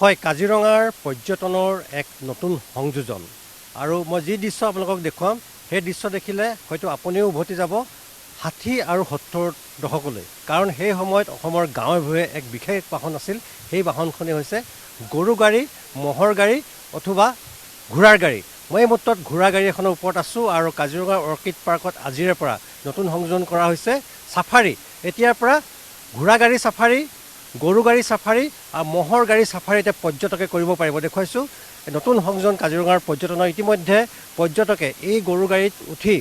হয়, কাজিৰঙাৰ পৰ্যটনৰ এক নতুন সংযোজন আৰু মই যি দৃশ্য আপোনালোকক দেখুৱাম সেই দৃশ্য দেখিলে হয়তো আপুনিও উভতি যাব ৬০ আৰু ৭০ দশকলৈ। কাৰণ সেই সময়ত অসমৰ গাঁৱে ভূঞে এক বিশেষ বাহন আছিল। সেই বাহনখনেই হৈছে গৰু গাড়ী, ম'হৰ গাড়ী অথবা ঘোঁৰাৰ গাড়ী। মই এই মুহূৰ্তত ঘোঁৰা গাড়ী এখনৰ ওপৰত আছোঁ আৰু কাজিৰঙা অৰ্কিড পাৰ্কত আজিৰে পৰা নতুন সংযোজন কৰা হৈছে চাফাৰী। এতিয়াৰ পৰা ঘোঁৰা গাড়ী চাফাৰী, গৰু গাড়ী চাফাৰী আৰু ম'হৰ গাড়ী চাফাৰী এতিয়া পৰ্যটকে কৰিব পাৰিব। দেখুৱাইছোঁ নতুন সংযোজন কাজিৰঙাৰ পৰ্যটনৰ। ইতিমধ্যে পৰ্যটকে এই গৰু গাড়ীত উঠি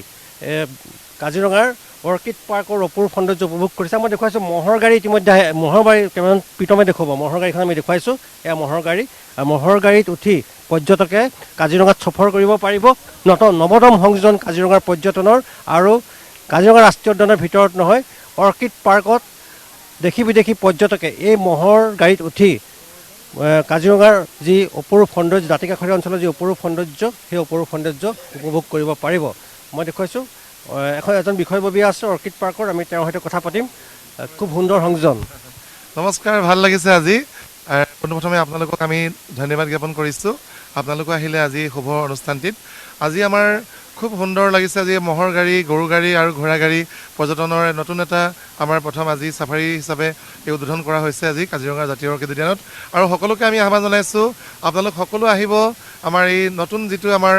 কাজিৰঙাৰ অৰ্কিড পাৰ্কৰ অপূৰ্ব সৌন্দৰ্য উপভোগ কৰিছে। মই দেখুৱাইছোঁ ম'হৰ গাড়ী ইতিমধ্যে ম'হৰ গাড়ী কেইটামান প্ৰীতমে দেখুৱাব। ম'হৰ গাড়ীখন আমি দেখুৱাইছোঁ, এয়া ম'হৰ গাড়ী। আৰু ম'হৰ গাড়ীত উঠি পৰ্যটকে কাজিৰঙাত সফৰ কৰিব পাৰিব। নৱতম সংযোজন কাজিৰঙাৰ পৰ্যটনৰ আৰু কাজিৰঙা ৰাষ্ট্ৰীয় উদ্যানৰ ভিতৰত নহয়, অৰ্কিড পাৰ্কত দেশী বিদেশী পৰ্যটকে এই ম'হৰ গাড়ীত উঠি কাজিৰঙাৰ যি অপৰূপ সৌন্দৰ্য, দাঁতিকাষৰীয়া অঞ্চলৰ যি অপৰূপ সৌন্দৰ্য, সেই অপৰূপ সৌন্দৰ্য উপভোগ কৰিব পাৰিব। মই দেখুৱাইছোঁ এজন বিষয়ববীয়া আছে অৰ্কিড পাৰ্কৰ, আমি তেওঁৰ সৈতে কথা পাতিম। খুব সুন্দৰ সংযোজন। নমস্কাৰ, ভাল লাগিছে আজি। পোনপ্ৰথমে আপোনালোকক আমি ধন্যবাদ জ্ঞাপন কৰিছোঁ। আপোনালোকে আহিলে আজি শুভ অনুষ্ঠানটিত। আজি আমাৰ খুব সুন্দৰ লাগিছে। আজি ম'হৰ গাড়ী, গৰু গাড়ী আৰু ঘোঁৰা গাড়ী পৰ্যটনৰ নতুন এটা আমাৰ প্ৰথম আজি চাফাৰী হিচাপে এই উদ্বোধন কৰা হৈছে আজি কাজিৰঙা জাতীয় অৰ্কিড উদ্যানত। আৰু সকলোকে আমি আহ্বান জনাইছোঁ, আপোনালোক সকলো আহিব আমাৰ এই নতুন যিটো আমাৰ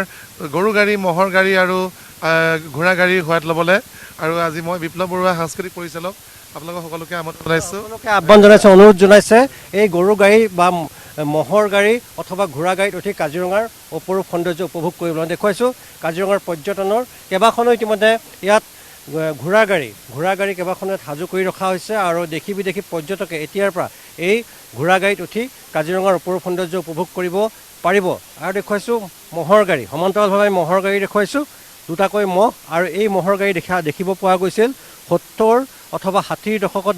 গৰু গাড়ী, ম'হৰ গাড়ী আৰু ঘোঁৰা গাড়ীৰ সোৱাদ ল'বলৈ। আৰু আজি মই বিপ্লৱ বৰুৱা, সাংস্কৃতিক পৰিচালক, আপোনালোকক সকলোকে আমন্ত্ৰণ জনাইছোঁ। সকলোকে আহ্বান জনাইছে, অনুৰোধ জনাইছে এই গৰু গাড়ী বা ম'হৰ গাড়ী অথবা ঘোঁৰা গাড়ীত উঠি কাজিৰঙাৰ অপৰূপ সৌন্দৰ্য উপভোগ কৰিবলৈ দেখুৱাইছোঁ। কাজিৰঙাৰ পৰ্যটনৰ কেইবাখনো ইতিমধ্যে ইয়াত ঘোঁৰা গাড়ী কেইবাখনো ইয়াত সাজু কৰি ৰখা হৈছে আৰু দেশী বিদেশী পৰ্যটকে এতিয়াৰ পৰা এই ঘোঁৰা গাড়ীত উঠি কাজিৰঙাৰ অপৰূপ সৌন্দৰ্য উপভোগ কৰিব পাৰিব। আৰু দেখুৱাইছোঁ ম'হৰ গাড়ী, সমান্তৰালভাৱে ম'হৰ গাড়ী দেখুৱাইছোঁ, দুটাকৈ ম'হ। আৰু এই ম'হৰ গাড়ী দেখিব পোৱা গৈছিল ৭০ অথবা ৬০ দশকত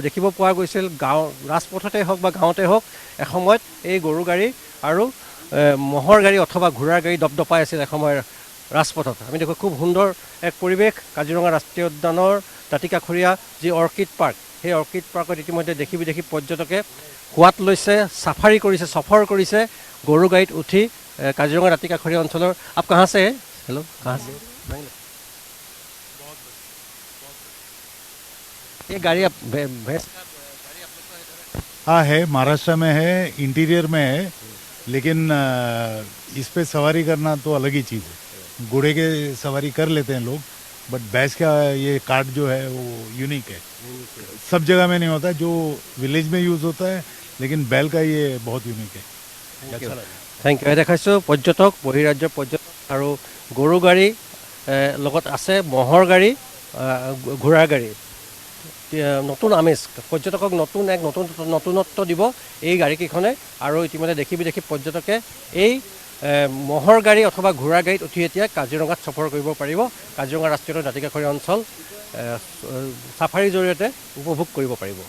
দেখিব পোৱা গৈছিল গাঁও, ৰাজপথতে হওক বা গাঁৱতে হওক। এসময়ত এই গৰু গাড়ী আৰু ম'হৰ গাড়ী অথবা ঘোঁৰাৰ গাড়ী দপদপাই আছিল এসময়ৰ ৰাজপথত। আমি দেখোঁ খুব সুন্দৰ এক পৰিৱেশ কাজিৰঙা ৰাষ্ট্ৰীয় উদ্যানৰ দাঁতিকাষৰীয়া যি অৰ্কিড পাৰ্ক, সেই অৰ্কিড পাৰ্কত ইতিমধ্যে দেশী বিদেশী পৰ্যটকে সোৱাদ লৈছে, চাফাৰী কৰিছে, সফৰ কৰিছে গৰু গাড়ীত উঠি কাজিৰঙা দাঁতিকাষৰীয়া অঞ্চলৰ। আপ কাहाँ से? हेलो, कहाँ से? ये गाड़ी आप भैंस? हाँ है, महाराष्ट्र में है, इंटीरियर में है, लेकिन इस पे सवारी करना तो अलग ही चीज़ है। घोड़े के सवारी कर लेते हैं लोग, बट भैंस का ये कार्ट जो है वो यूनिक है। सब जगह में नहीं होता है, जो विलेज में यूज़ होता है, लेकिन बैल का ये बहुत यूनिक है। Thank you. দেখাইছোঁ পৰ্যটক, বহিৰাজ্যৰ পৰ্যটক আৰু গৰু গাড়ী লগত আছে ম'হৰ গাড়ী, ঘোঁৰাৰ গাড়ী। নতুন আমেজ, পৰ্যটকক নতুনত্ব দিব এই গাড়ীকেইখনে। আৰু ইতিমধ্যে দেশী বিদেশী পৰ্যটকে এই ম'হৰ গাড়ী অথবা ঘোঁৰাৰ গাড়ীত উঠি এতিয়া কাজিৰঙাত সফৰ কৰিব পাৰিব। কাজিৰঙা ৰাষ্ট্ৰীয় দাঁতিকাষৰীয়া অঞ্চল চাফাৰীৰ জৰিয়তে উপভোগ কৰিব পাৰিব।